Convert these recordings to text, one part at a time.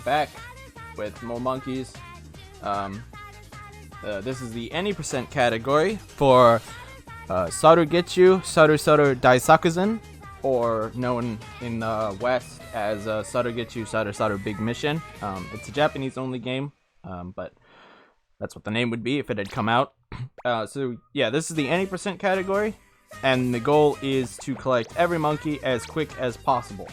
back with more monkeys. This is the any percent category for Saru Getchu, Saru Daisakusen, or known in the West as Saru Getchu, Saru Big Mission. It's a Japanese only game, but that's what the name would be if it had come out. So yeah, this is the any percent category, and the goal is to collect every monkey as quick as possible.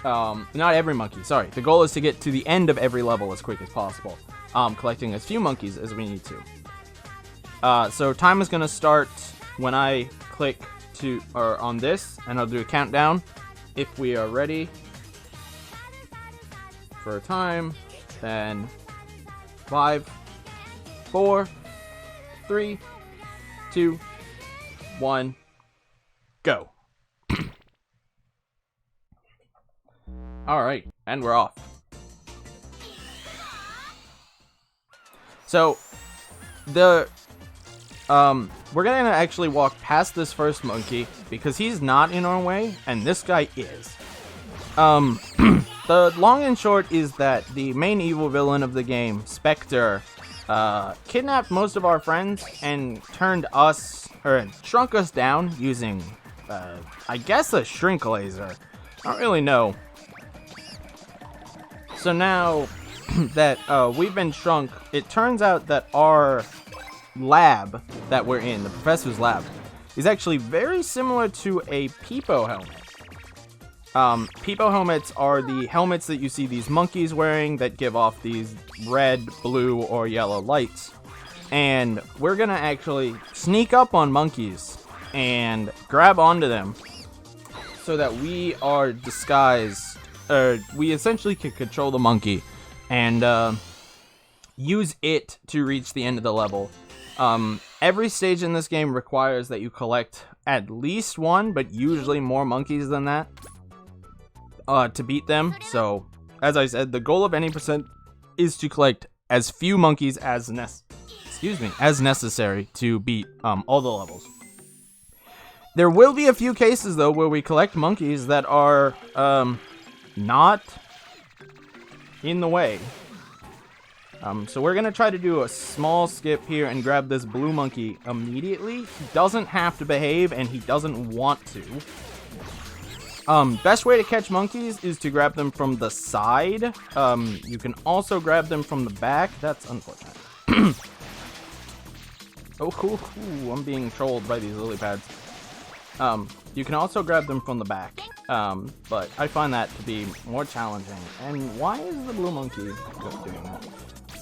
Not every monkey, sorry. The goal is to get to the end of every level as quick as possible. Collecting as few monkeys as we need to. So time is going to start when I click on this, and I'll do a countdown. If we are ready for a time, then 5, 4, 3, 2, 1, go. Alright, and we're off. So, we're gonna actually walk past this first monkey, because he's not in our way, and this guy is. The long and short is that the main evil villain of the game, Spectre, kidnapped most of our friends and shrunk us down using, I guess a shrink laser. I don't really know. So now that we've been shrunk, it turns out that our lab that we're in, the professor's lab, is actually very similar to a Peepo helmet. Peepo helmets are the helmets that you see these monkeys wearing that give off these red, blue, or yellow lights. And we're gonna actually sneak up on monkeys and grab onto them so that we are disguised. We essentially can control the monkey and use it to reach the end of the level. Every stage in this game requires that you collect at least one, but usually more monkeys than that, to beat them. So, as I said, the goal of any percent is to collect as few monkeys as necessary to beat all the levels. There will be a few cases, though, where we collect monkeys that are not in the way. So we're going to try to do a small skip here and grab this blue monkey immediately. He doesn't have to behave, and he doesn't want to. Best way to catch monkeys is to grab them from the side. You can also grab them from the back. That's unfortunate. Oh, I'm being trolled by these lily pads. You can also grab them from the back, but I find that to be more challenging. And why is the blue monkey doing that?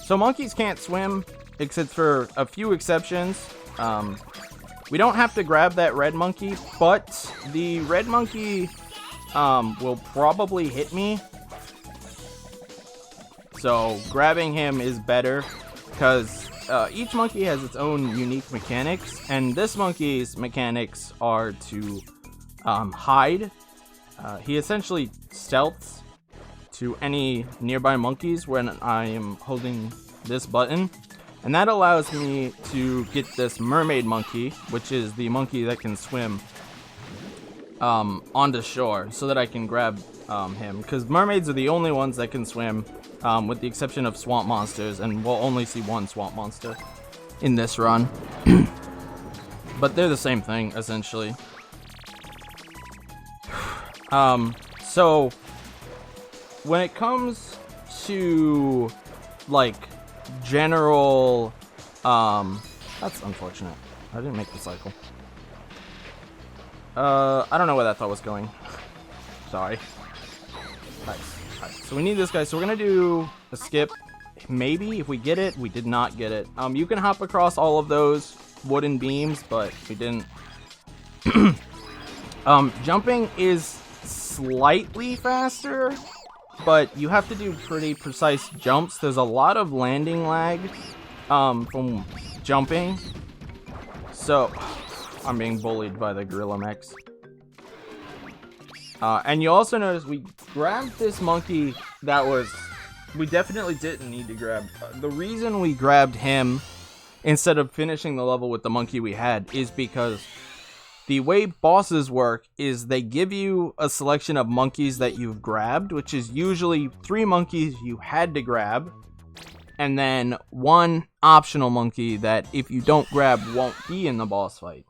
So monkeys can't swim, except for a few exceptions. We don't have to grab that red monkey, but the red monkey will probably hit me. So grabbing him is better, because each monkey has its own unique mechanics, and this monkey's mechanics are to hide. He essentially stealths to any nearby monkeys when I am holding this button, and that allows me to get this mermaid monkey, which is the monkey that can swim onto shore, so that I can grab him, because mermaids are the only ones that can swim, with the exception of swamp monsters, and we'll only see one swamp monster in this run. But they're the same thing, essentially. So when it comes to like general, that's unfortunate. I didn't make the cycle. I don't know where that thought was going. Sorry. Alright, so we need this guy, so we're gonna do a skip. Maybe if we get it. We did not get it. You can hop across all of those wooden beams, but we didn't. Jumping is slightly faster, but you have to do pretty precise jumps. There's a lot of landing lag from jumping. So I'm being bullied by the gorilla mechs. And you also notice we grabbed this monkey that we definitely didn't need to grab. The reason we grabbed him instead of finishing the level with the monkey we had is because The way bosses work is they give you a selection of monkeys that you've grabbed, which is usually 3 monkeys you had to grab, and then 1 optional monkey that if you don't grab won't be in the boss fight.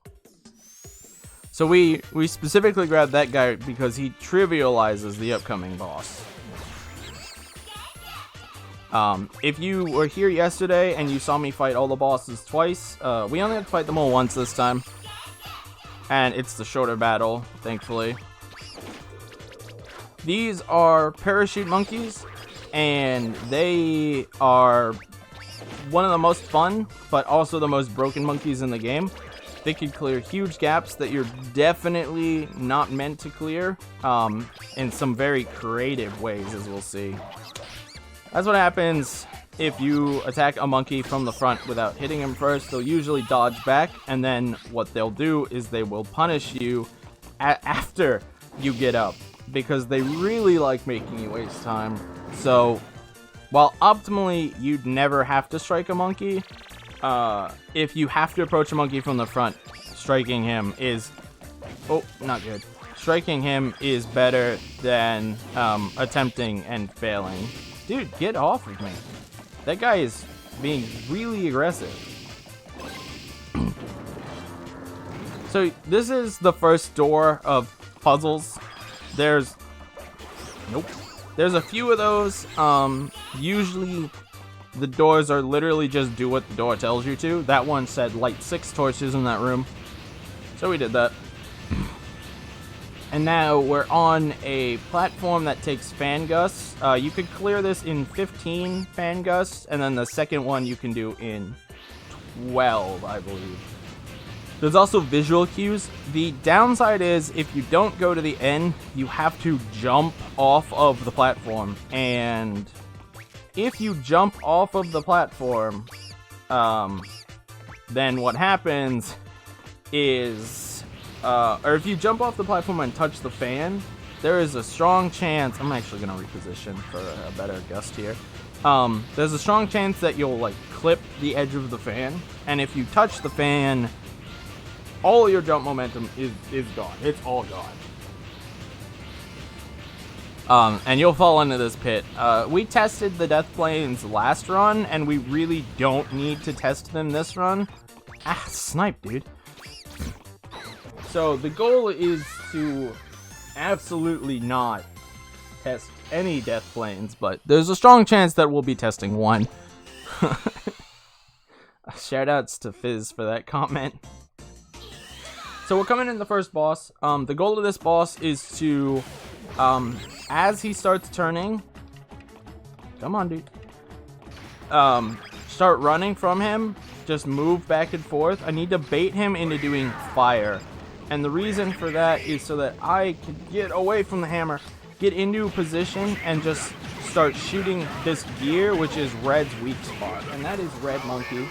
So we specifically grabbed that guy because he trivializes the upcoming boss. If you were here yesterday and you saw me fight all the bosses twice, we only had to fight them all once this time. And it's the shorter battle, thankfully. These are parachute monkeys, and they are one of the most fun, but also the most broken monkeys in the game. They can clear huge gaps that you're definitely not meant to clear, in some very creative ways, as we'll see. That's what happens if you attack a monkey from the front without hitting him first. They'll usually dodge back, and then what they'll do is they will punish you after you get up, because they really like making you waste time. So, while optimally you'd never have to strike a monkey, if you have to approach a monkey from the front, striking him is... Oh, not good. Striking him is better than attempting and failing. Dude, get off of me. That guy is being really aggressive. So this is the first door of puzzles. There's a few of those. Usually the doors are literally just do what the door tells you to. That one said light 6 torches in that room. So we did that. And now we're on a platform that takes fan gusts. You could clear this in 15 fan gusts, and then the second one you can do in 12, I believe. There's also visual cues. The downside is if you don't go to the end, you have to jump off of the platform. And if you jump off of the platform, then what happens is... or if you jump off the platform and touch the fan, there is a strong chance... I'm actually going to reposition for a better gust here. There's a strong chance that you'll, like, clip the edge of the fan. And if you touch the fan, all your jump momentum is gone. It's all gone. And you'll fall into this pit. We tested the death planes last run, and we really don't need to test them this run. Ah, snipe, dude. So the goal is to absolutely not test any death planes, but there's a strong chance that we'll be testing one. Shoutouts to Fizz for that comment. So we're coming in the first boss. The goal of this boss is to, as he starts turning, come on, dude. Start running from him. Just move back and forth. I need to bait him into doing fire. And the reason for that is so that I can get away from the hammer, get into a position, and just start shooting this gear, which is Red's weak spot. And that is Red Monkey.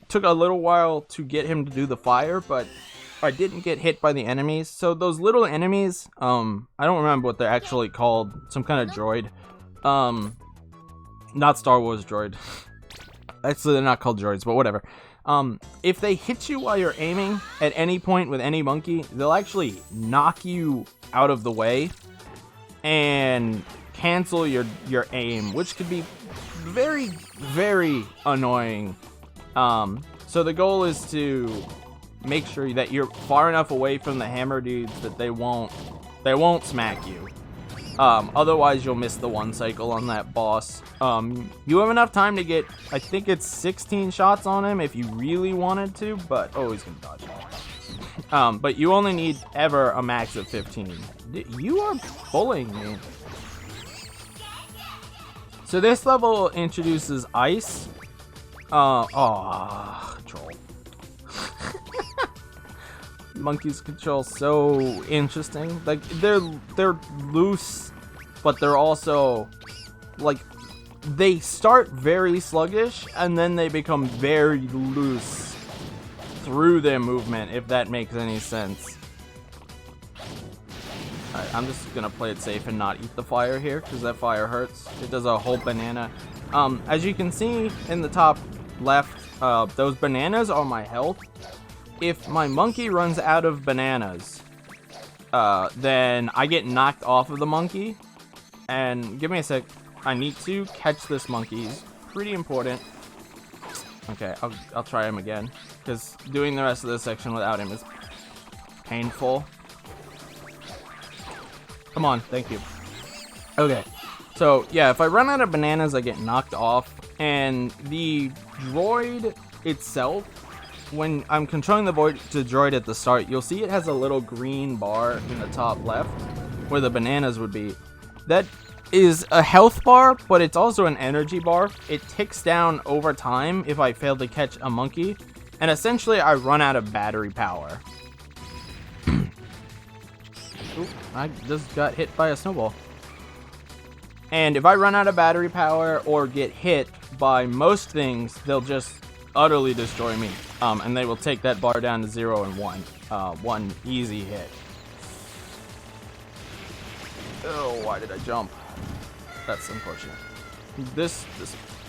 Took a little while to get him to do the fire, but I didn't get hit by the enemies. So those little enemies, I don't remember what they're actually called. Some kind of droid. Not Star Wars droid. Actually, they're not called droids, but whatever. If they hit you while you're aiming at any point with any monkey, they'll actually knock you out of the way and cancel your aim, which could be very, very annoying. So the goal is to make sure that you're far enough away from the hammer dudes that they won't smack you. Otherwise you'll miss the one cycle on that boss. You have enough time to get, I think it's 16 shots on him if you really wanted to, but oh, he's gonna dodge. But you only need ever a max of 15. You are bullying me. So this level introduces ice. Control. Monkeys control so interesting. Like they're loose, but they're also like they start very sluggish and then they become very loose through their movement, if that makes any sense. Alright, I'm just gonna play it safe and not eat the fire here because that fire hurts. It does a whole banana. As you can see in the top left, those bananas are my health. if my monkey runs out of bananas, then I get knocked off of the monkey. And give me a sec. I need to catch this monkey. He's pretty important. Okay, I'll try him again, because doing the rest of this section without him is painful. Come on, thank you. Okay, so yeah, if I run out of bananas, I get knocked off, and the droid itself, when I'm controlling the droid at the start, you'll see it has a little green bar in the top left, where the bananas would be. That is a health bar, but it's also an energy bar. It ticks down over time if I fail to catch a monkey, and essentially I run out of battery power. Oop, I just got hit by a snowball. And if I run out of battery power or get hit by most things, they'll just utterly destroy me. And they will take that bar down to 0 and 1. One easy hit. Oh, why did I jump? That's unfortunate. This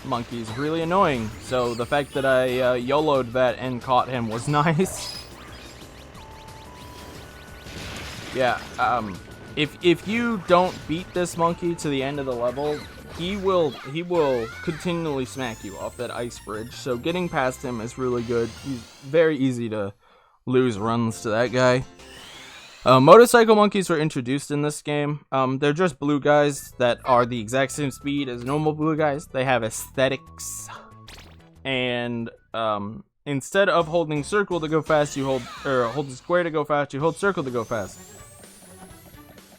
monkey's really annoying, so the fact that I YOLO'd that and caught him was nice. Yeah, if you don't beat this monkey to the end of the level, he will continually smack you off that ice bridge, so getting past him is really good. He's very easy to lose runs to that guy. Motorcycle monkeys were introduced in this game. They're just blue guys that are the exact same speed as normal blue guys. They have aesthetics. And instead of holding circle to go fast, you hold square to go fast, you hold circle to go fast.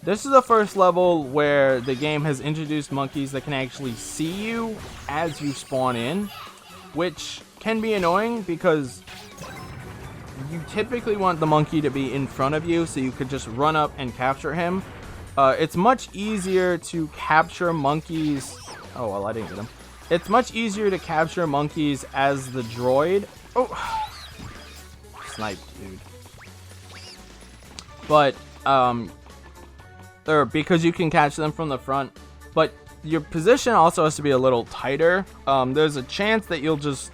This is the first level where the game has introduced monkeys that can actually see you as you spawn in, which can be annoying because you typically want the monkey to be in front of you so you could just run up and capture him. It's much easier to capture monkeys. Oh, well, I didn't get him. It's much easier to capture monkeys as the droid. Oh, sniped, dude. But, because you can catch them from the front. But your position also has to be a little tighter. There's a chance that you'll just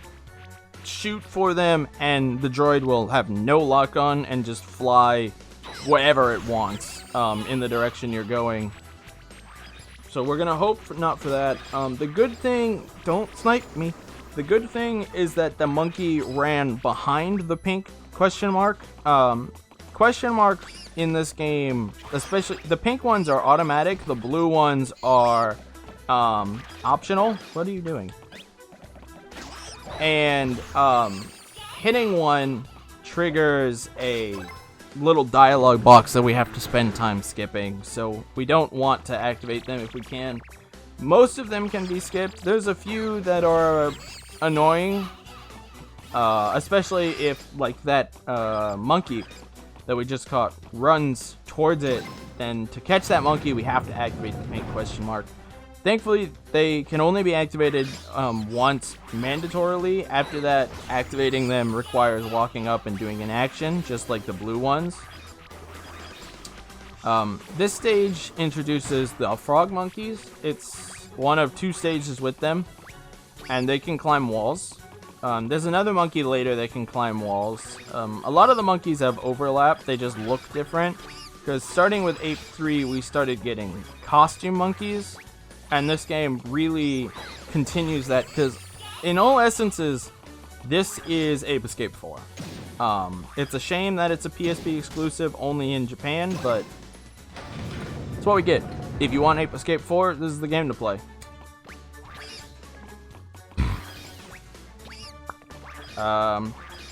shoot for them and the droid will have no lock on and just fly wherever it wants in the direction you're going. So we're gonna hope not for that. The good thing, don't snipe me. The good thing is that the monkey ran behind the pink question mark. Question marks in this game, especially the pink ones, are automatic. The blue ones are optional. What are you doing? And hitting one triggers a little dialogue box that we have to spend time skipping, so we don't want to activate them if we can. Most of them can be skipped. There's a few that are annoying, especially if like that monkey that we just caught runs towards it. Then to catch that monkey we have to activate the pink question mark. Thankfully, they can only be activated once mandatorily. After that, activating them requires walking up and doing an action, just like the blue ones. This stage introduces the frog monkeys. It's one of two stages with them, and they can climb walls. There's another monkey later that can climb walls. A lot of the monkeys have overlap, they just look different. Because starting with Ape 3, we started getting costume monkeys. And this game really continues that, because in all essences, this is Ape Escape 4. It's a shame that it's a PSP exclusive only in Japan, but it's what we get. If you want Ape Escape 4, this is the game to play.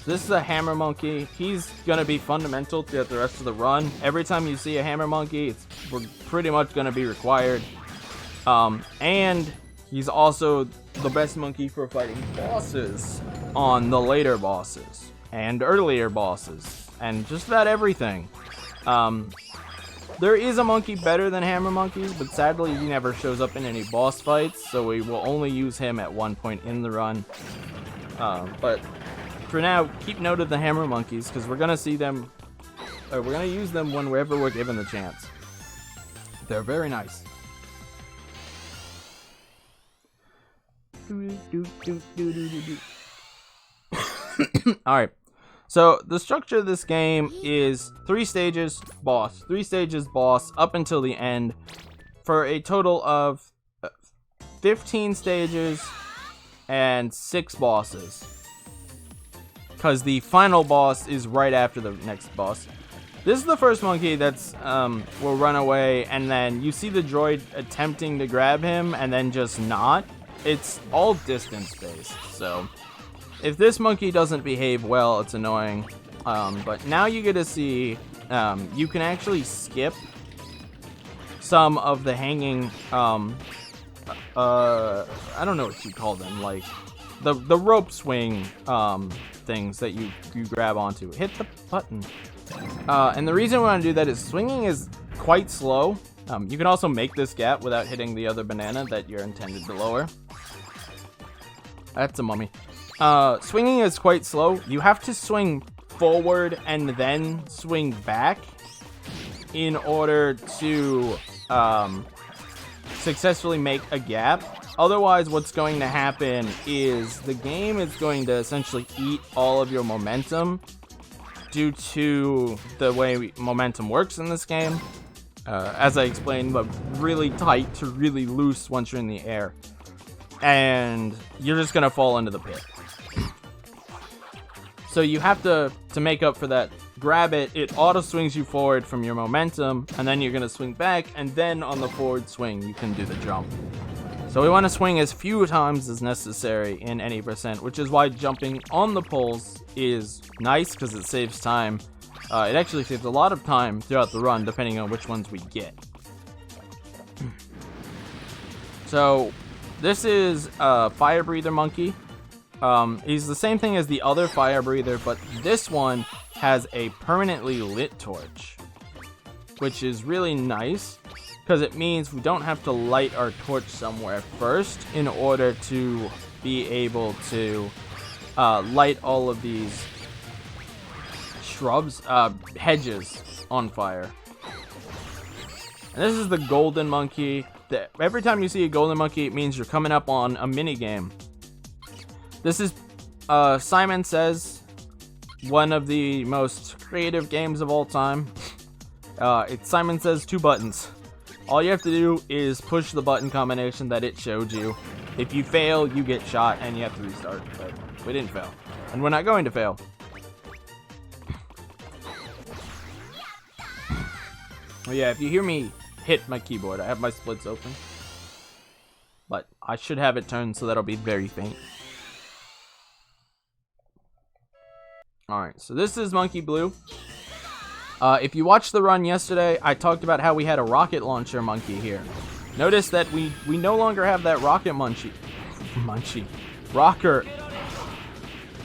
This is a hammer monkey. He's gonna be fundamental to the rest of the run. Every time you see a hammer monkey, we're pretty much gonna be required. And he's also the best monkey for fighting bosses on the later bosses and earlier bosses and just about everything. There is a monkey better than hammer monkeys, but sadly he never shows up in any boss fights, so we will only use him at one point in the run. But for now, keep note of the hammer monkeys, because we're gonna see them, or we're gonna use them whenever we're given the chance. They're very nice. Alright, So the structure of this game is 3 stages, boss, 3 stages, boss, up until the end, for a total of 15 stages and 6 bosses. Because the final boss is right after the next boss. This is the first monkey that's will run away, and then you see the droid attempting to grab him and then just not. It's all distance based, so if this monkey doesn't behave well, it's annoying. But now you get to see you can actually skip some of the hanging I don't know what you call them, like the rope swing things that you grab onto. Hit the button. And the reason we want to do that is swinging is quite slow. You can also make this gap without hitting the other banana that you're intended to lower. That's a mummy. Swinging is quite slow. You have to swing forward and then swing back in order to successfully make a gap. Otherwise, what's going to happen is the game is going to essentially eat all of your momentum due to the way momentum works in this game. As I explained, but really tight to really loose once you're in the air. And you're just going to fall into the pit. So you have to make up for that, grab it, it auto swings you forward from your momentum, and then you're going to swing back, and then on the forward swing you can do the jump. So we want to swing as few times as necessary in any percent, which is why jumping on the poles is nice, because it saves time. It actually saves a lot of time throughout the run, depending on which ones we get. So this is a fire breather monkey. He's the same thing as the other fire breather, but this one has a permanently lit torch, which is really nice because it means we don't have to light our torch somewhere first in order to be able to light all of these shrubs, hedges on fire. And this is the golden monkey. Every time you see a golden monkey, it means you're coming up on a mini game. This is Simon Says, one of the most creative games of all time. It's Simon Says 2 buttons. All you have to do is push the button combination that it showed you. If you fail, you get shot and you have to restart. But we didn't fail, and we're not going to fail. Oh yeah, if you hear me hit my keyboard, I have my splits open, but I should have it turned so that'll be very faint. Alright, so this is Monkey Blue. If you watched the run yesterday, I talked about how we had a rocket launcher monkey here. Notice that we no longer have that rocket rocker.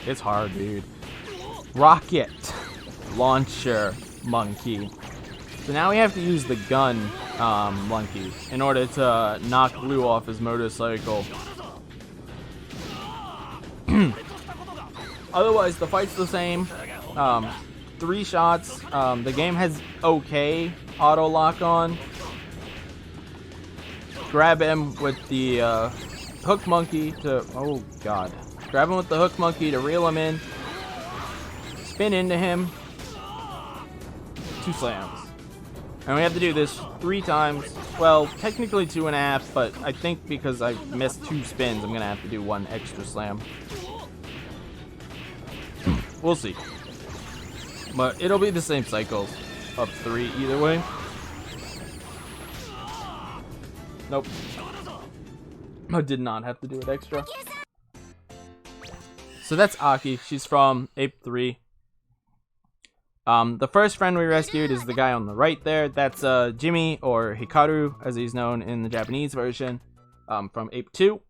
It's hard, dude. Rocket launcher monkey. So now we have to use the gun monkey in order to knock Blue off his motorcycle. Otherwise, the fight's the same. 3 shots. The game has okay auto lock on. Grab him with the hook monkey to... Oh, God. Grab him with the hook monkey to reel him in. Spin into him. 2 slams. And we have to do this 3 times. Well, technically 2.5, but I think because I missed 2 spins, I'm going to have to do 1 extra slam. We'll see. But it'll be the same cycle of 3 either way. Nope. I did not have to do it extra. So that's Aki. She's from Ape 3. The first friend we rescued is the guy on the right there. That's Jimmy, or Hikaru, as he's known in the Japanese version, from Ape 2.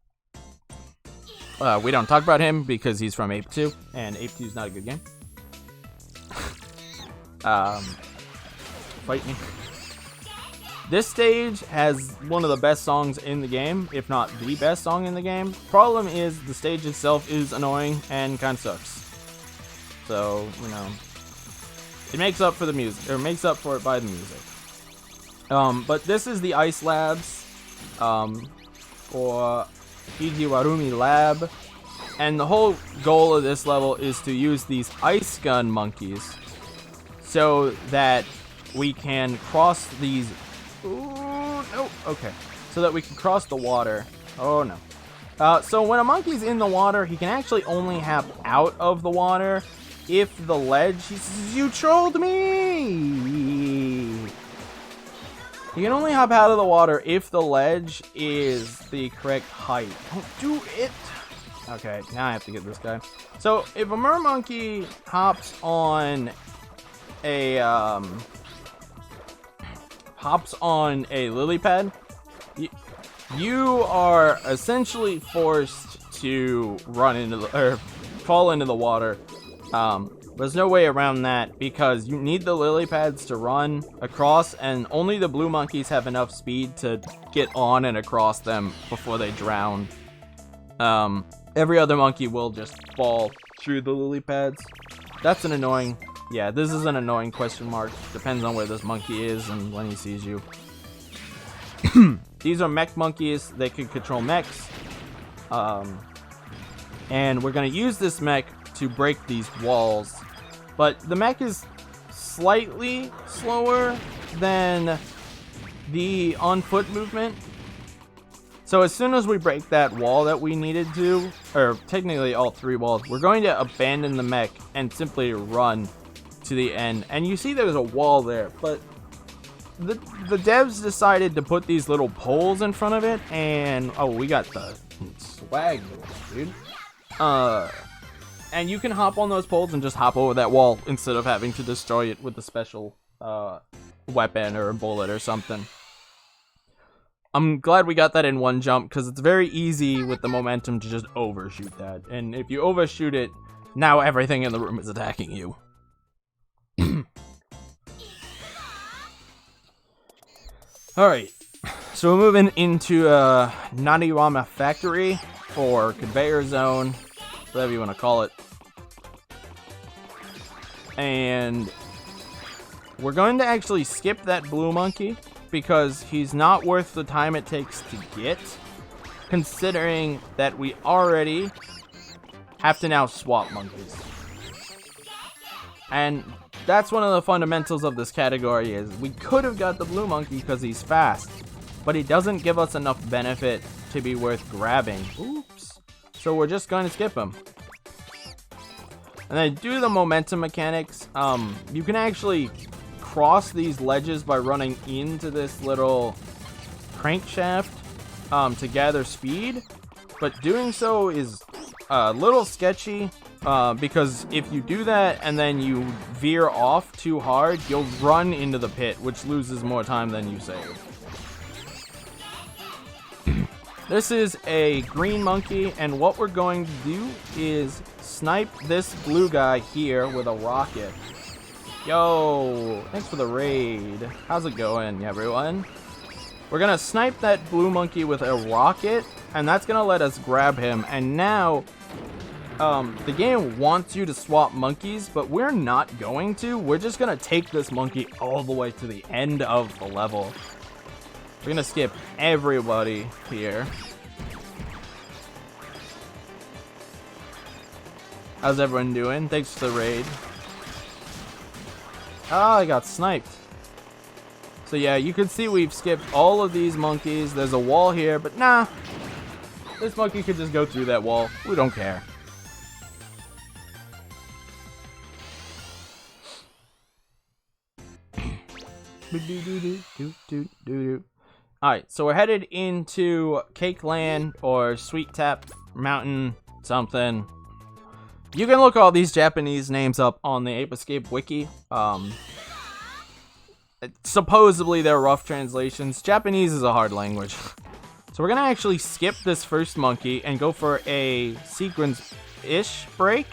We don't talk about him because he's from Ape 2, and Ape 2 is not a good game. Fight me. This stage has one of the best songs in the game, if not the best song in the game. Problem is, the stage itself is annoying and kind of sucks. So, you know, it makes up for the music, or makes up for it by the music. But this is the Ice Labs, or Ijiwarumi Lab. And the whole goal of this level is to use these ice gun monkeys so that we can cross these... Ooh, no, okay. So that we can cross the water. Oh, no. So when a monkey's in the water, he can actually only hop out of the water if the ledge... You trolled me! You can only hop out of the water if the ledge is the correct height. Don't do it! Okay, now I have to get this guy. So, if a mermonkey hops on a lily pad, you are essentially forced to run into the, or fall into the water. There's no way around that because you need the lily pads to run across, and only the blue monkeys have enough speed to get on and across them before they drown. Every other monkey will just fall through the lily pads. That's an annoying... Yeah, this is an annoying question mark. Depends on where this monkey is and when he sees you. These are mech monkeys. They can control mechs. And we're going to use this mech to break these walls. But the mech is slightly slower than the on-foot movement. So as soon as we break that wall that we needed to, or technically all three walls, we're going to abandon the mech and simply run to the end. And you see there's a wall there, but the devs decided to put these little poles in front of it, and oh, we got the swag, dude. And you can hop on those poles and just hop over that wall instead of having to destroy it with a special weapon or a bullet or something. I'm glad we got that in one jump, because it's very easy with the momentum to just overshoot that. And if you overshoot it, now everything in the room is attacking you. Alright, so we're moving into Naniwama Factory, or Conveyor Zone, whatever you want to call it. And we're going to actually skip that blue monkey, because he's not worth the time it takes to get, considering that we already have to now swap monkeys. And that's one of the fundamentals of this category, is we could have got the blue monkey because he's fast, but he doesn't give us enough benefit to be worth grabbing. Oops. So we're just going to skip him. And then do the momentum mechanics. You can actually cross these ledges by running into this little crankshaft to gather speed, but doing so is a little sketchy because if you do that and then you veer off too hard, you'll run into the pit, which loses more time than you save. This is a green monkey, and what we're going to do is snipe this blue guy here with a rocket. Yo, thanks for the raid. How's it going, everyone? We're gonna snipe that blue monkey with a rocket, and that's gonna let us grab him. And now, the game wants you to swap monkeys, but we're not going to. We're just gonna take this monkey all the way to the end of the level. We're gonna skip everybody here. How's everyone doing? Thanks for the raid. Ah, I got sniped. So yeah, you can see we've skipped all of these monkeys. There's a wall here, but nah. This monkey could just go through that wall. We don't care. Alright, so we're headed into Cake Land or Sweet Tap Mountain something. You can look all these Japanese names up on the Ape Escape wiki. Supposedly they're rough translations. Japanese is a hard language. So we're gonna actually skip this first monkey and go for a sequence-ish break.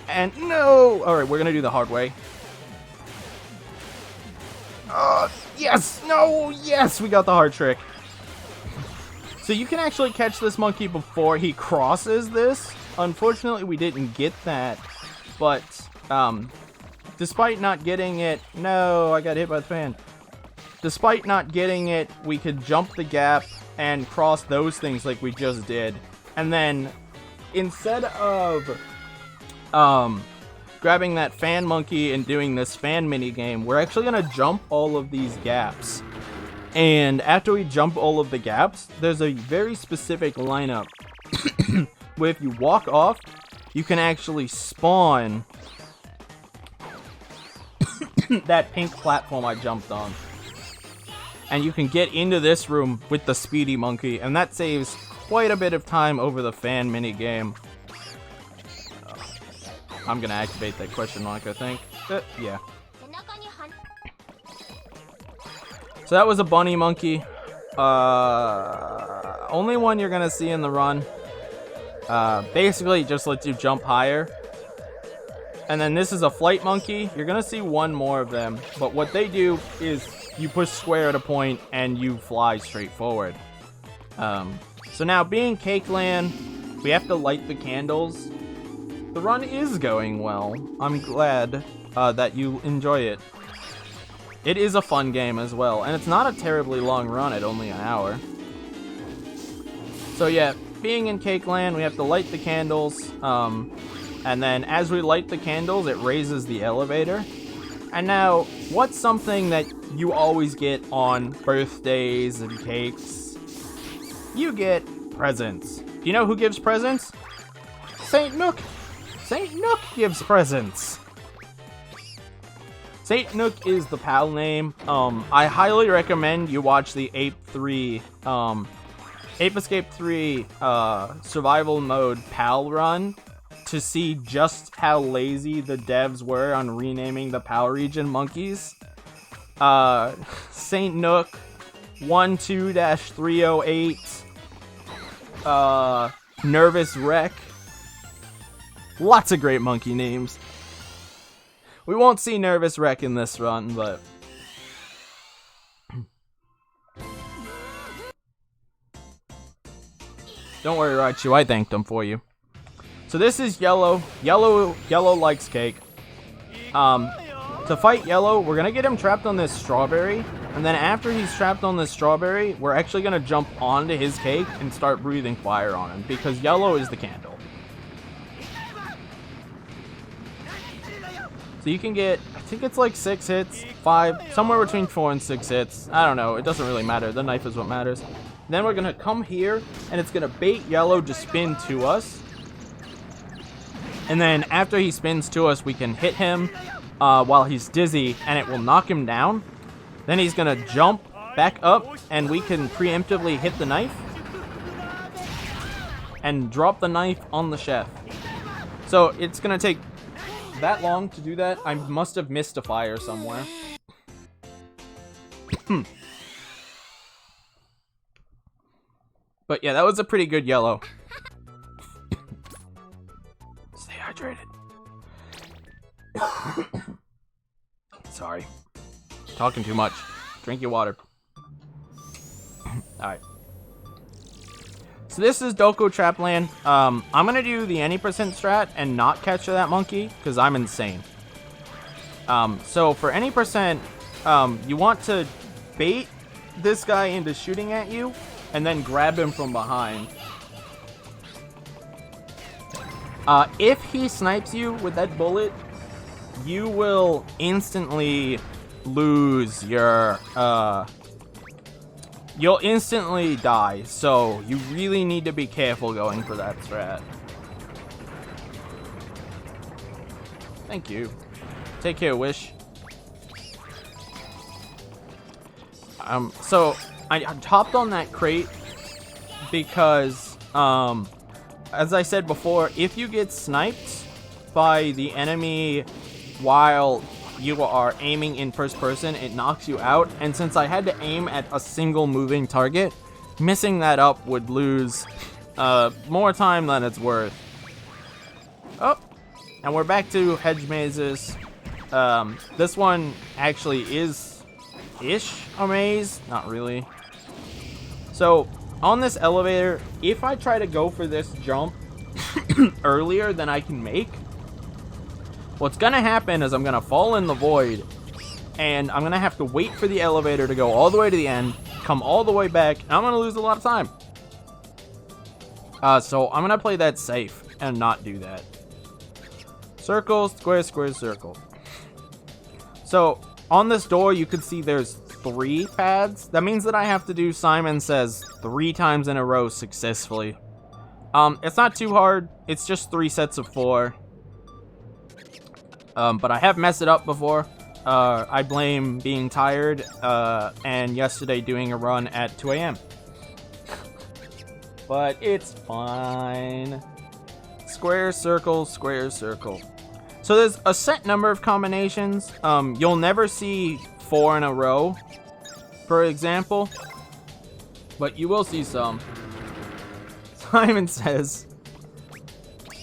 And no! Alright, we're gonna do the hard way. Yes! No! Yes! We got the hard trick. So you can actually catch this monkey before he crosses this. Unfortunately, we didn't get that. But, despite not getting it... No, I got hit by the fan. Despite not getting it, we could jump the gap and cross those things like we just did. And then instead of grabbing that fan monkey and doing this fan mini game, we're actually gonna jump all of these gaps. And after we jump all of the gaps, there's a very specific lineup where if you walk off, you can actually spawn that pink platform I jumped on. And you can get into this room with the speedy monkey, and that saves quite a bit of time over the fan mini game. I'm gonna activate that question mark, I think. Yeah. So that was a bunny monkey. Only one you're gonna see in the run. Basically, it just lets you jump higher. And then this is a flight monkey. You're gonna see one more of them. But what they do is you push square at a point and you fly straight forward. So now, being Cake Land, we have to light the candles. The run is going well. I'm glad that you enjoy it. It is a fun game as well, and it's not a terribly long run at only an hour. So yeah, being in Cake Land, we have to light the candles, and then as we light the candles, it raises the elevator. And now, what's something that you always get on birthdays and cakes? You get presents. Do you know who gives presents? Saint Nook! Saint Nook gives presents! Saint Nook is the PAL name. I highly recommend you watch the Ape Escape 3 survival mode PAL run to see just how lazy the devs were on renaming the PAL region monkeys. Saint Nook 12-308, Nervous Wreck. Lots of great monkey names. We won't see Nervous Wreck in this run, but... Don't worry, Raichu, I thanked him for you. So this is Yellow. Yellow likes cake. To fight Yellow, we're gonna get him trapped on this strawberry, and then after he's trapped on this strawberry, we're actually gonna jump onto his cake and start breathing fire on him, because Yellow is the candle. So you can get, I think it's like 6 hits, 5, somewhere between 4 and 6 hits. I don't know, it doesn't really matter. The knife is what matters. Then we're gonna come here, and it's gonna bait Yellow to spin to us. And then after he spins to us, we can hit him while he's dizzy, and it will knock him down. Then he's gonna jump back up, and we can preemptively hit the knife and drop the knife on the chef. So it's gonna take that long to do that. I must have missed a fire somewhere. But yeah, that was a pretty good Yellow. Stay hydrated. Sorry. Talking too much. Drink your water. Alright. So this is Doggo Chaplin. I'm gonna do the any percent strat and not capture that monkey, because I'm insane. So for any percent, you want to bait this guy into shooting at you, and then grab him from behind. If he snipes you with that bullet, you will instantly lose your, you'll instantly die, so you really need to be careful going for that strat. Thank you. Take care, Wish. So I hopped on that crate because, as I said before, if you get sniped by the enemy while you are aiming in first person, it knocks you out. And since I had to aim at a single moving target, missing that up would lose more time than it's worth. Oh, and we're back to hedge mazes. This one actually is-ish a maze. Not really. So, on this elevator, if I try to go for this jump earlier than I can make, what's gonna happen is I'm gonna fall in the void, and I'm gonna have to wait for the elevator to go all the way to the end, come all the way back, and I'm gonna lose a lot of time. So I'm gonna play that safe and not do that. Circle, square, square, circle. So on this door, you can see there's 3 pads. That means that I have to do Simon Says 3 times in a row successfully. It's not too hard. It's just 3 sets of 4. But I have messed it up before. I blame being tired, and yesterday doing a run at 2 a.m. But it's fine. Square, circle, square, circle. So there's a set number of combinations. You'll never see 4 in a row, for example. But you will see some. Simon Says,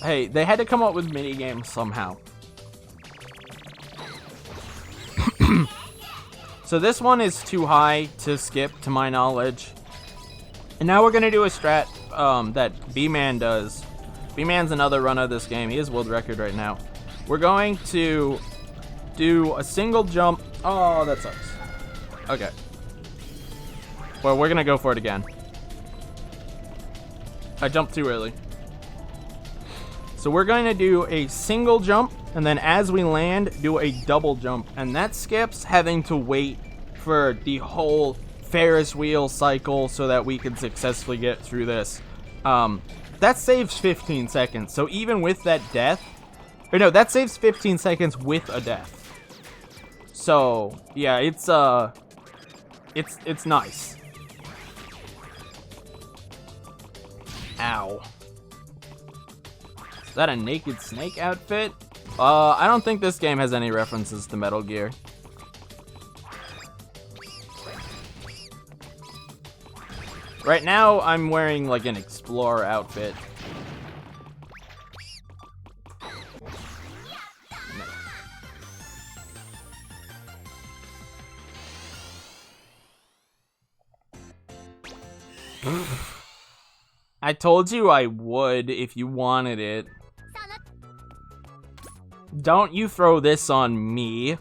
hey, they had to come up with minigames somehow. So this one is too high to skip, to my knowledge. And now we're going to do a strat that B-Man does. B-Man's another runner of this game. He is world record right now. We're going to do a single jump. Oh, that sucks. Okay. Well, we're going to go for it again. I jumped too early. So we're going to do a single jump, and then as we land, do a double jump. And that skips having to wait for the whole Ferris wheel cycle so that we can successfully get through this. That saves 15 seconds. So even with that death, or no, that saves 15 seconds with a death. So yeah, it's nice. Ow. Is that a Naked Snake outfit? I don't think this game has any references to Metal Gear. Right now, I'm wearing like an Explorer outfit. I told you I would if you wanted it. Don't you throw this on me.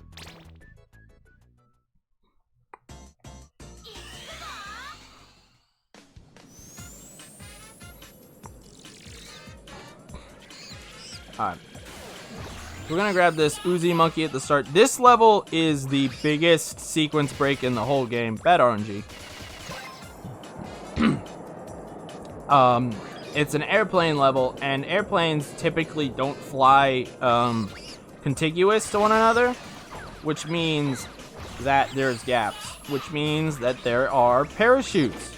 Alright. We're gonna grab this Uzi monkey at the start. This level is the biggest sequence break in the whole game. Bad RNG. It's an airplane level, and airplanes typically don't fly contiguous to one another, which means that there's gaps, which means that there are parachutes.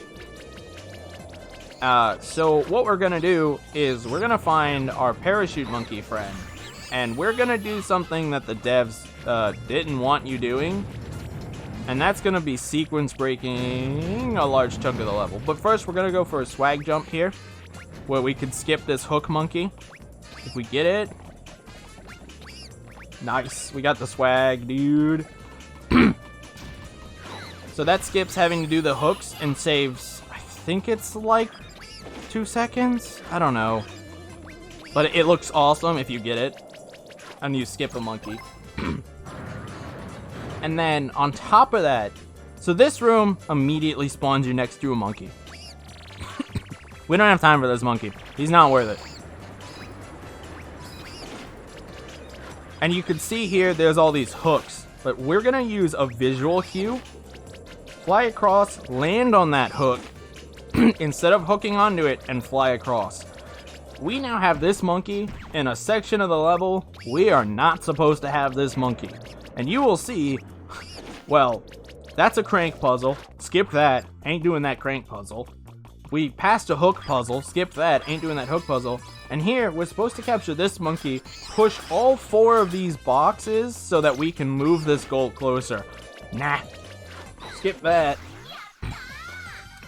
So what we're gonna do is we're gonna find our parachute monkey friend, and we're gonna do something that the devs didn't want you doing, and that's gonna be sequence breaking a large chunk of the level. But first, we're gonna go for a swag jump here, where we can skip this hook monkey if we get it. Nice, we got the swag, dude. So that skips having to do the hooks and saves, I think it's like 2 seconds? I don't know. But it looks awesome if you get it and you skip a monkey. And then on top of that, so this room immediately spawns you next to a monkey. We don't have time for this monkey. He's not worth it. And you can see here there's all these hooks, but we're gonna use a visual cue. Fly across, land on that hook, instead of hooking onto it and fly across. We now have this monkey in a section of the level we are not supposed to have this monkey. And you will see, well, that's a crank puzzle. Skip that, ain't doing that crank puzzle. We passed a hook puzzle, skip that, ain't doing that hook puzzle. And here, we're supposed to capture this monkey, push all 4 of these boxes so that we can move this goal closer. Nah. Skip that.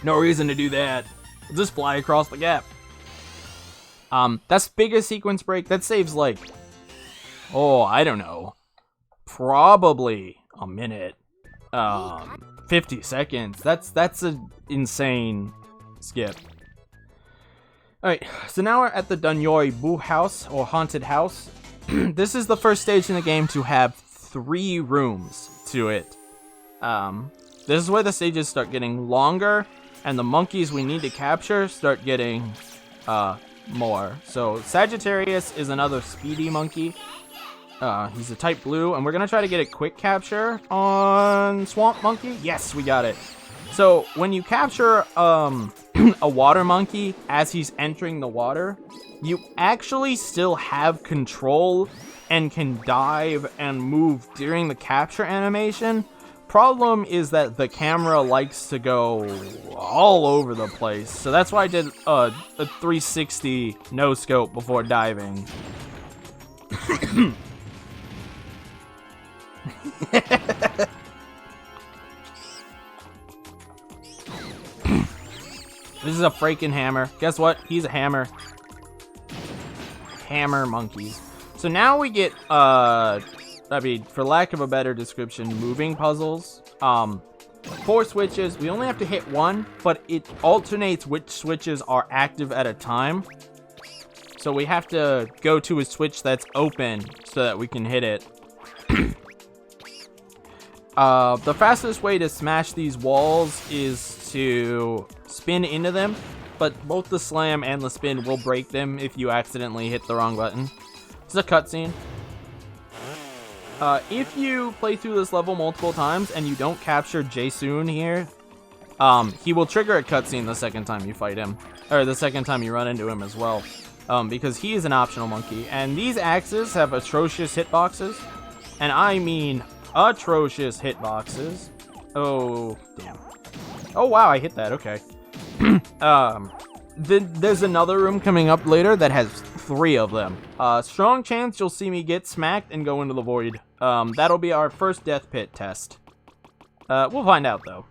No reason to do that. Just fly across the gap. That's biggest sequence break. That saves like, oh, I don't know. Probably a minute. 50 seconds. That's an insane skip. Alright, so now we're at the Danyori Boo House, or Haunted House. This is the first stage in the game to have 3 rooms to it. This is where the stages start getting longer, and the monkeys we need to capture start getting more. So Sagittarius is another speedy monkey. He's a type blue, and we're gonna try to get a quick capture on Swamp Monkey. Yes, we got it. So when you capture a water monkey as he's entering the water, you actually still have control and can dive and move during the capture animation. Problem is that the camera likes to go all over the place, so that's why I did a 360 no scope before diving. This is a freaking hammer. Guess what? He's a hammer. Hammer monkeys. So now we get, I mean, for lack of a better description, moving puzzles. 4 switches. We only have to hit one, but it alternates which switches are active at a time. So we have to go to a switch that's open so that we can hit it. The fastest way to smash these walls is to spin into them, but both the slam and the spin will break them if you accidentally hit the wrong button. It's a cutscene. If you play through this level multiple times and you don't capture Jason here, he will trigger a cutscene the second time you fight him, or the second time you run into him as well, because he is an optional monkey. And these axes have atrocious hitboxes, and I mean atrocious hitboxes. Oh, damn. Oh, wow, I hit that. Okay. There's another room coming up later that has 3 of them. Strong chance you'll see me get smacked and go into the void. That'll be our first death pit test. We'll find out, though.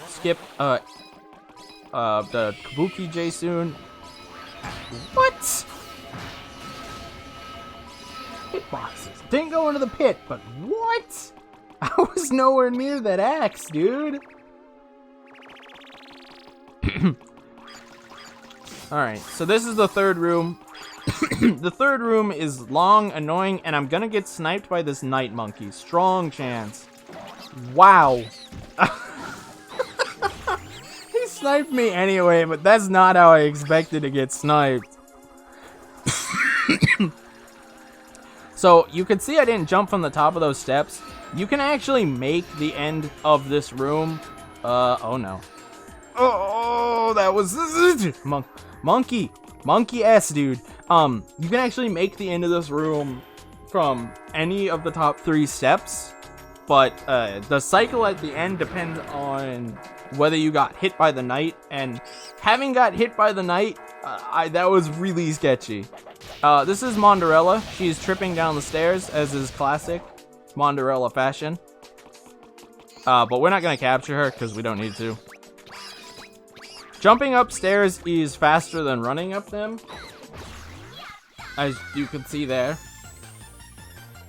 Skip, the Kabuki Jason. What? Hitboxes. Didn't go into the pit, but what? I was nowhere near that axe, dude. Alright, so this is the third room. The third room is long, annoying, and I'm gonna get sniped by this night monkey. Strong chance. Wow. He sniped me anyway, but that's not how I expected to get sniped. So, you can see I didn't jump from the top of those steps. You can actually make the end of this room. Oh no. Oh, that was monkey ass dude. You can actually make the end of this room from any of the top 3 steps, but the cycle at the end depends on whether you got hit by the knight, and having got hit by the knight, that was really sketchy. This is Monderella. She's tripping down the stairs, as is classic Monderella fashion. But we're not gonna capture her because we don't need to. Jumping upstairs is faster than running up them, as you can see there.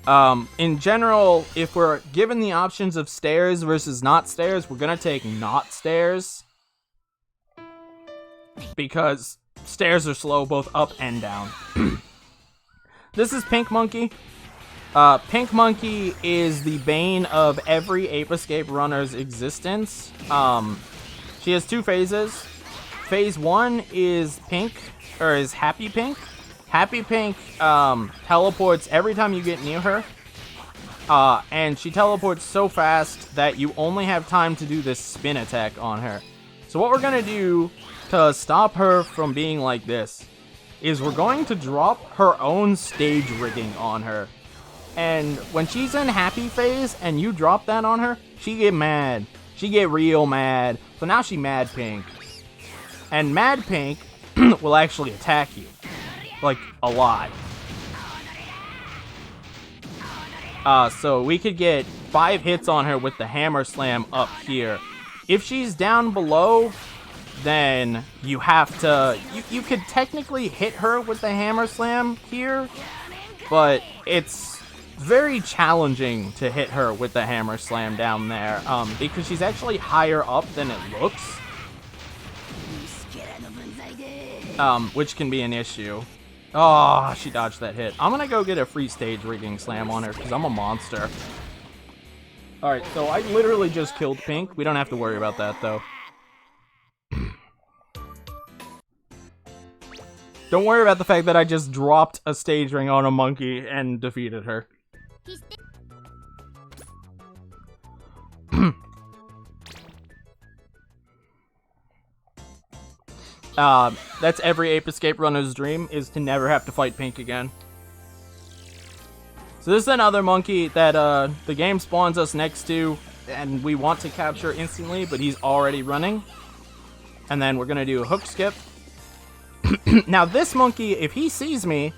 In general, if we're given the options of stairs versus not stairs, we're gonna take not stairs, because stairs are slow both up and down. This is Pink Monkey. Pink Monkey is the bane of every Ape Escape runner's existence. She has 2 phases. Phase 1 is pink, or is Happy Pink. Happy Pink teleports every time you get near her. And she teleports so fast that you only have time to do this spin attack on her. So what we're going to do to stop her from being like this is we're going to drop her own stage rigging on her. And when she's in Happy Phase and you drop that on her, she get mad. She get real mad. So now she Mad Pink. And Mad Pink will actually attack you. Like, a lot. So we could get 5 hits on her with the Hammer Slam up here. If she's down below, then you have to... You could technically hit her with the Hammer Slam here, but it's very challenging to hit her with the Hammer Slam down there, because she's actually higher up than it looks. Which can be an issue. Oh, she dodged that hit. I'm gonna go get a free stage rigging slam on her, because I'm a monster. Alright, so I literally just killed Pink. We don't have to worry about that, though. Don't worry about the fact that I just dropped a stage ring on a monkey and defeated her. That's every Ape Escape runner's dream, is to never have to fight Pink again. So this is another monkey that the game spawns us next to, and we want to capture instantly, but he's already running. And then we're going to do a hook skip. Now this monkey, if he sees me,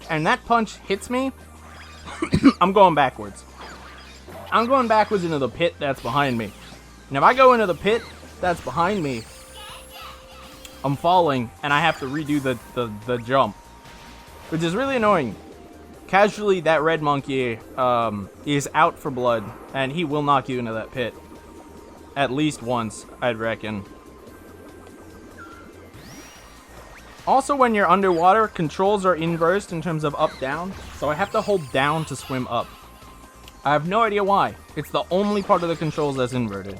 and that punch hits me, I'm going backwards. I'm going backwards into the pit that's behind me. And if I go into the pit that's behind me, I'm falling, and I have to redo the jump, which is really annoying. Casually, that red monkey is out for blood, and he will knock you into that pit. At least once, I'd reckon. Also, when you're underwater, controls are inversed in terms of up-down, so I have to hold down to swim up. I have no idea why. It's the only part of the controls that's inverted.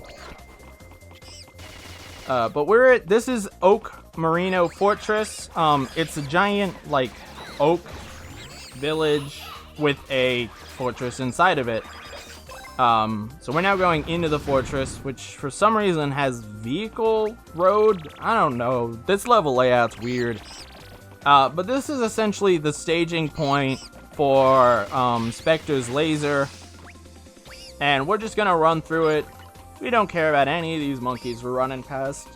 But this is Oak Merino Fortress. It's a giant, like, oak village with a fortress inside of it. So we're now going into the fortress, which for some reason has vehicle road. I don't know. This level layout's weird. But this is essentially the staging point for Spectre's laser. And we're just gonna run through it. We don't care about any of these monkeys we're running past.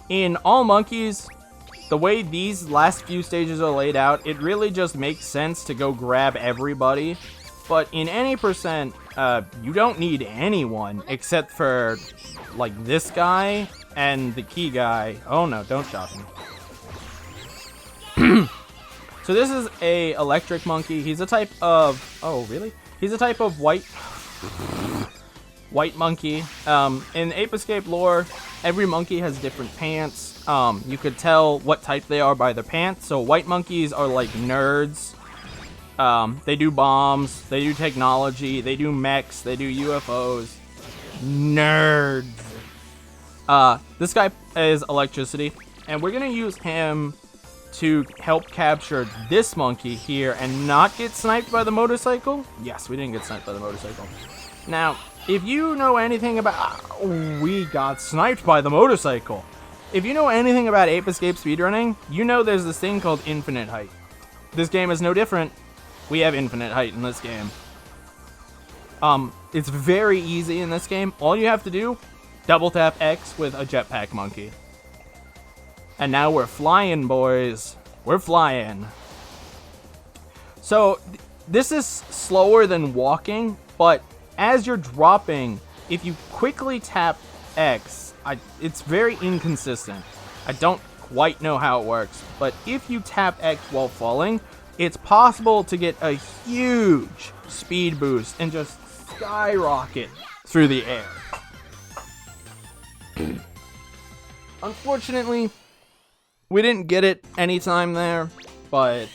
In all monkeys, the way these last few stages are laid out, it really just makes sense to go grab everybody. But in any percent, you don't need anyone except for, like, this guy and the key guy. Oh no, don't shot me. So this is a electric monkey. He's a type of... Oh, really? He's a type of white monkey. In Ape Escape lore, every monkey has different pants. You could tell what type they are by their pants. So white monkeys are like nerds. They do bombs, they do technology, they do mechs, they do UFOs. Nerds. This guy is electricity, and we're gonna use him to help capture this monkey here and not get sniped by the motorcycle. Yes, we didn't get sniped by the motorcycle. Now, if you know anything about... we got sniped by the motorcycle. If you know anything about Ape Escape speedrunning, you know there's this thing called infinite height. This game is no different. We have infinite height in this game. It's very easy in this game. All you have to do, double tap X with a jetpack monkey. And now we're flying, boys. We're flying. So, this is slower than walking, but as you're dropping, if you quickly tap X, it's very inconsistent. I don't quite know how it works, but if you tap X while falling, it's possible to get a huge speed boost and just skyrocket through the air. Unfortunately, we didn't get it anytime there, but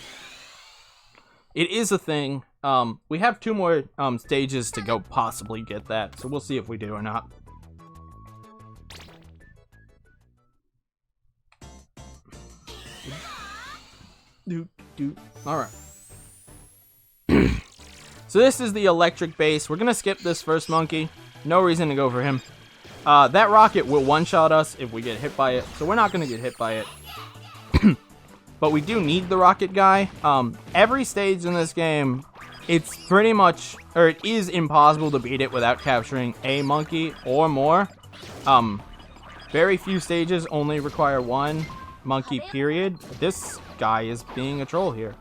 it is a thing. We have 2 more stages to go possibly get that, so we'll see if we do or not. Alright. So this is the electric base. We're gonna skip this first monkey. No reason to go for him. That rocket will one-shot us if we get hit by it, so we're not gonna get hit by it. But we do need the rocket guy. Every stage in this game, it's pretty much, or it is impossible to beat it without capturing a monkey or more. Very few stages only require 1 monkey, period. This guy is being a troll here.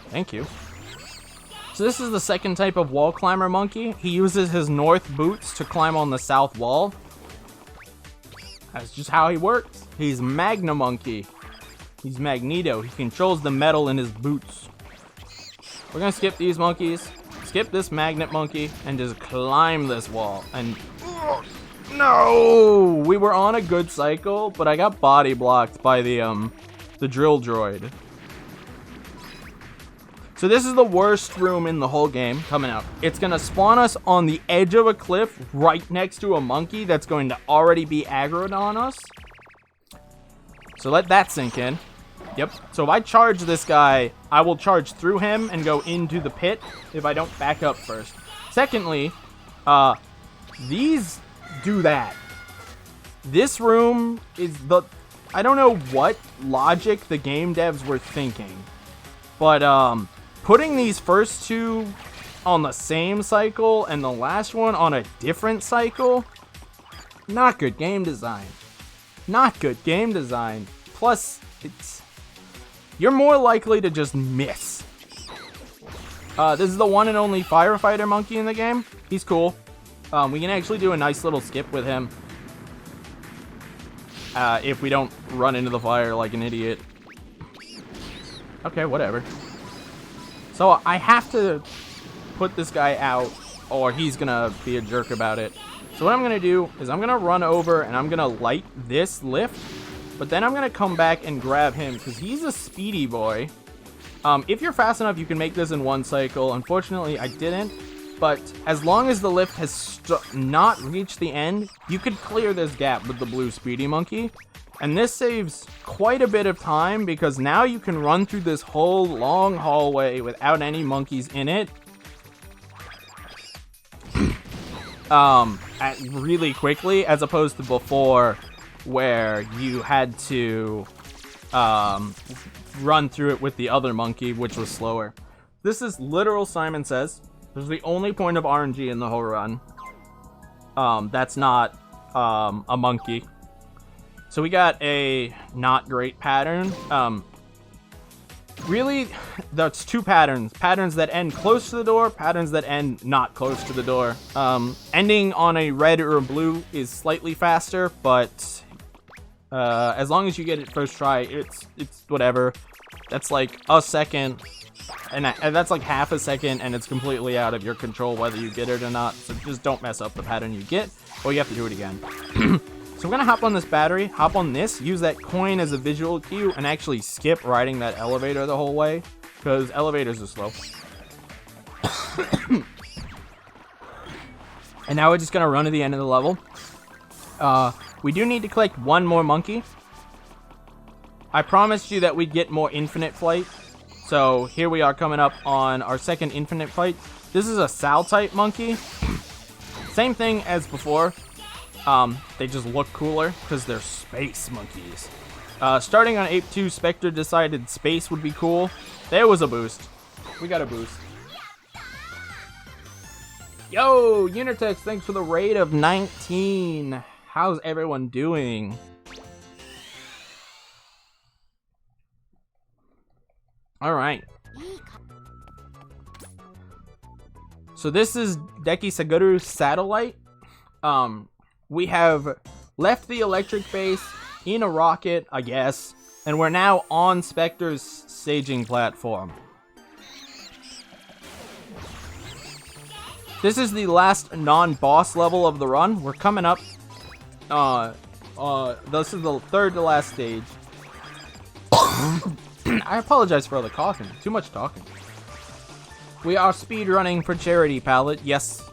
Thank you. So this is the second type of wall climber monkey. He uses his north boots to climb on the south wall. That's just how he works. He's Magna Monkey. He's Magneto. He controls the metal in his boots. We're gonna skip these monkeys, skip this magnet monkey, and just climb this wall. And no, we were on a good cycle, but I got body blocked by the drill droid. So this is the worst room in the whole game coming out. It's gonna spawn us on the edge of a cliff right next to a monkey that's going to already be aggroed on us. So let that sink in. Yep. So if I charge this guy, I will charge through him and go into the pit if I don't back up first. Secondly, these do that. This room is the... I don't know what logic the game devs were thinking, but putting these first two on the same cycle and the last one on a different cycle, not good game design. Not good game design. Plus, you're more likely to just miss. This is the one and only firefighter monkey in the game. He's cool. We can actually do a nice little skip with him. If we don't run into the fire like an idiot. Okay, whatever. So I have to put this guy out, or he's gonna be a jerk about it. So what I'm gonna do is I'm gonna run over and I'm gonna light this lift, but then I'm gonna come back and grab him because he's a speedy boy. If you're fast enough, you can make this in one cycle. Unfortunately, I didn't. But as long as the lift has not reached the end, you could clear this gap with the blue speedy monkey. And this saves quite a bit of time because now you can run through this whole long hallway without any monkeys in it. Really quickly, as opposed to before where you had to run through it with the other monkey, which was slower. This is literal Simon Says. This is the only point of RNG in the whole run. That's not a monkey. So we got a not great pattern. Really, that's two patterns. Patterns that end close to the door, patterns that end not close to the door. Ending on a red or a blue is slightly faster, but as long as you get it first try, it's whatever. That's like a second. And that's like half a second, and it's completely out of your control whether you get it or not. So just don't mess up the pattern you get, or you have to do it again. So we're gonna hop on this battery, hop on this, use that coin as a visual cue, and actually skip riding that elevator the whole way, because elevators are slow. And now we're just gonna run to the end of the level. We do need to collect one more monkey. I promised you that we'd get more infinite flight. So here we are coming up on our second infinite fight. This is a Sal type monkey. Same thing as before. They just look cooler because they're space monkeys. Starting on Ape 2, Spectre decided space would be cool. There was a boost. We got a boost. Yo, Unitex, thanks for the raid of 19. How's everyone doing? Alright. So this is Deki Saguru's satellite. We have left the electric base in a rocket, I guess, and we're now on Spectre's staging platform. This is the last non-boss level of the run. We're coming up. This is the third to last stage. I apologize for all the coughing. Too much talking. We are speed running for charity, Palette. Yes.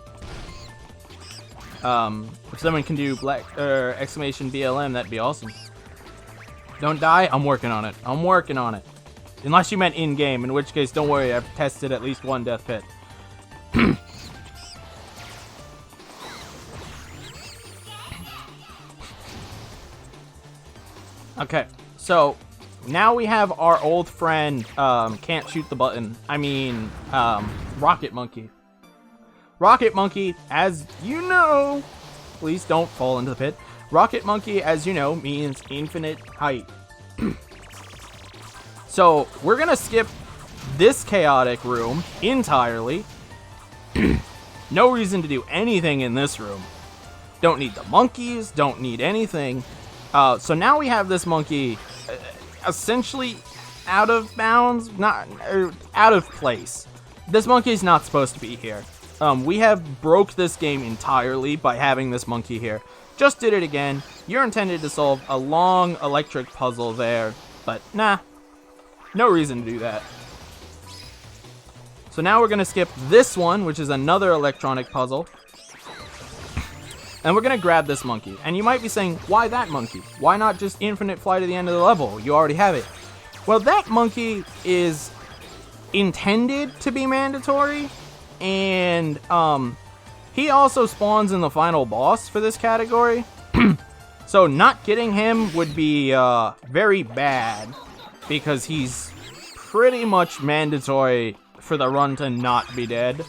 If someone can do exclamation BLM, that'd be awesome. Don't die. I'm working on it. I'm working on it. Unless you meant in-game, in which case, don't worry. I've tested at least one death pit. Okay, so now we have our old friend, can't shoot the button. I mean, Rocket Monkey. Rocket Monkey, as you know, please don't fall into the pit. Rocket Monkey, as you know, means infinite height. So we're gonna skip this chaotic room entirely. No reason to do anything in this room. Don't need the monkeys, don't need anything. So now we have this monkey essentially out of bounds, out of place. This monkey's not supposed to be here. We have broke this game entirely by having this monkey here. Just did it again. You're intended to solve a long electric puzzle there, but nah, no reason to do that. So now we're gonna skip this one, which is another electronic puzzle. And we're going to grab this monkey. And you might be saying, why that monkey? Why not just infinite fly to the end of the level? You already have it. Well, that monkey is intended to be mandatory. And he also spawns in the final boss for this category. So not getting him would be very bad. Because he's pretty much mandatory for the run to not be dead.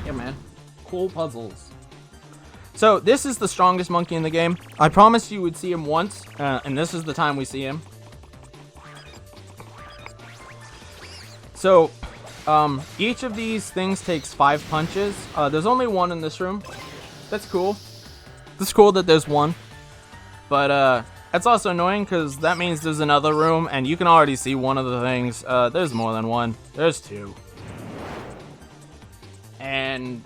Yeah, man. Cool puzzles. So, this is the strongest monkey in the game. I promised you would see him once, and this is the time we see him. So, each of these things takes 5 punches. There's only one in this room. That's cool. It's cool that there's one. But, that's also annoying, because that means there's another room, and you can already see one of the things. There's more than one. There's 2. And,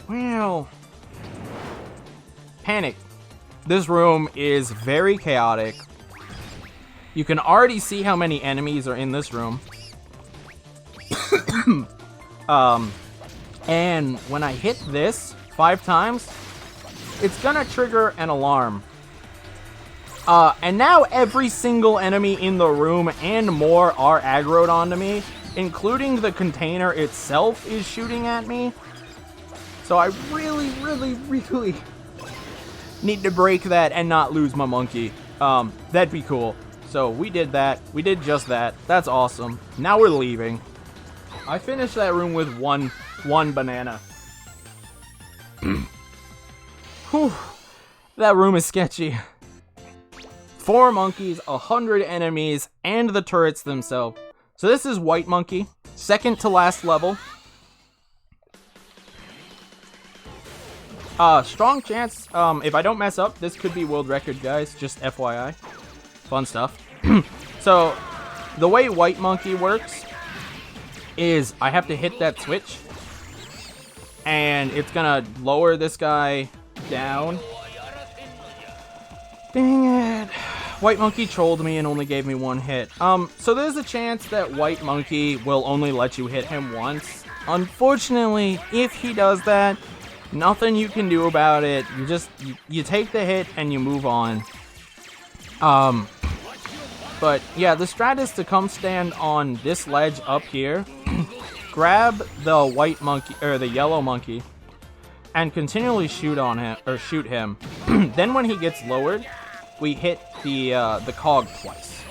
well, panic. This room is very chaotic. You can already see how many enemies are in this room. And when I hit this 5 times, it's gonna trigger an alarm. And now every single enemy in the room and more are aggroed onto me. Including the container itself is shooting at me. So I really need to break that and not lose my monkey. That'd be cool. So we did that. We did just that. That's awesome. Now we're leaving. I finished that room with one banana. Whew. That room is sketchy. 4 monkeys, 100 enemies, and the turrets themselves. So this is White Monkey, second to last level. Strong chance, if I don't mess up, this could be world record, guys, just FYI. Fun stuff. So, the way White Monkey works is I have to hit that switch, and it's gonna lower this guy down. Dang it. White Monkey trolled me and only gave me 1 hit. So there's a chance that White Monkey will only let you hit him once. Unfortunately, if he does that, nothing you can do about it. You take the hit and you move on. But yeah, the strat is to come stand on this ledge up here, grab the white monkey or the yellow monkey, and continually shoot him. Then when he gets lowered, we hit the cog twice.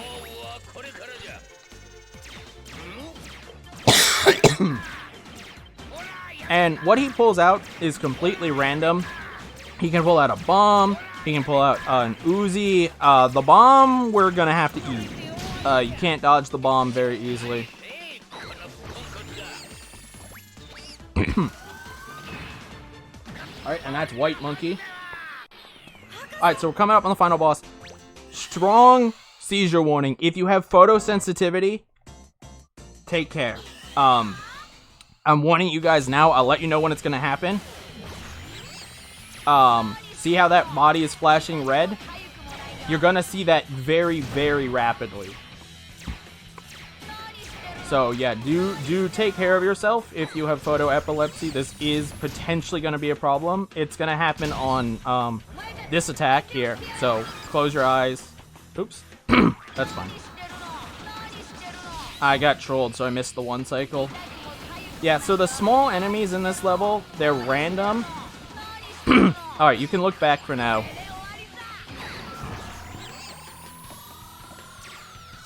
And what he pulls out is completely random. He can pull out a bomb. He can pull out an Uzi. The bomb we're gonna have to eat. You can't dodge the bomb very easily. Alright, and that's White Monkey. Alright, so we're coming up on the final boss. Strong seizure warning. If you have photosensitivity, take care. I'm warning you guys now. I'll let you know when it's gonna happen. See how that body is flashing red? You're gonna see that very, very rapidly. So yeah, do take care of yourself if you have photoepilepsy. This is potentially gonna be a problem. It's gonna happen on this attack here. So close your eyes. Oops. That's fine. I got trolled, so I missed the 1 cycle. Yeah, so the small enemies in this level, they're random. Alright, you can look back for now.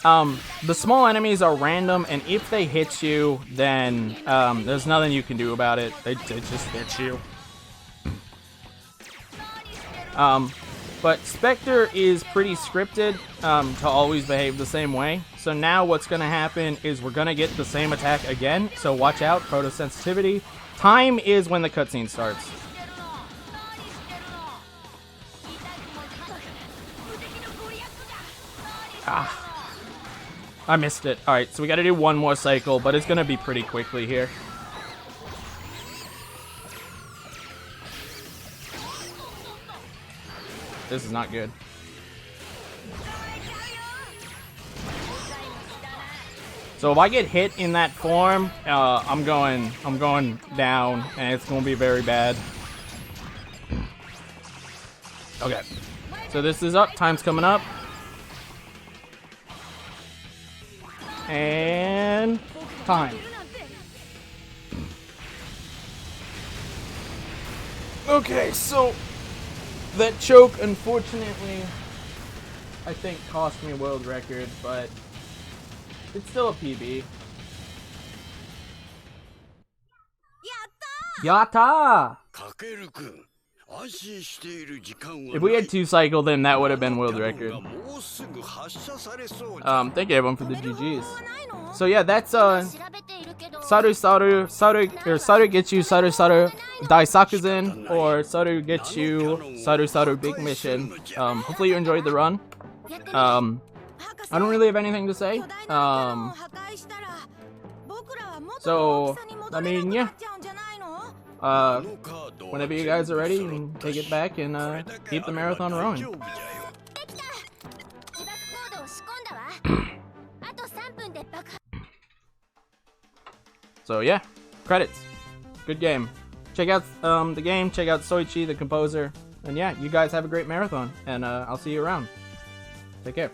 The small enemies are random, and if they hit you, then there's nothing you can do about it. They just hit you. But Spectre is pretty scripted to always behave the same way. So now what's going to happen is we're going to get the same attack again. So watch out, photosensitivity. Time is when the cutscene starts. Ah, I missed it. Alright, so we got to do 1 more cycle, but it's going to be pretty quickly here. This is not good. So if I get hit in that form, I'm going down, and it's gonna be very bad. Okay, so this is up. Time's coming up, and time. Okay, so that choke, unfortunately, I think cost me a world record, but it's still a PB. Yatta! If we had 2 cycle, then that would have been world record. Thank you everyone for the GGs. So yeah, that's Saru Getchu Saru Daisakusen, or Saru Getchu Saru Big Mission. Hopefully you enjoyed the run. I don't really have anything to say. So I mean, yeah. Whenever you guys are ready, you can take it back and keep the marathon rolling. So yeah, credits. Good game. Check out the game, check out Soichi, the composer, and yeah, you guys have a great marathon, and I'll see you around. Take care.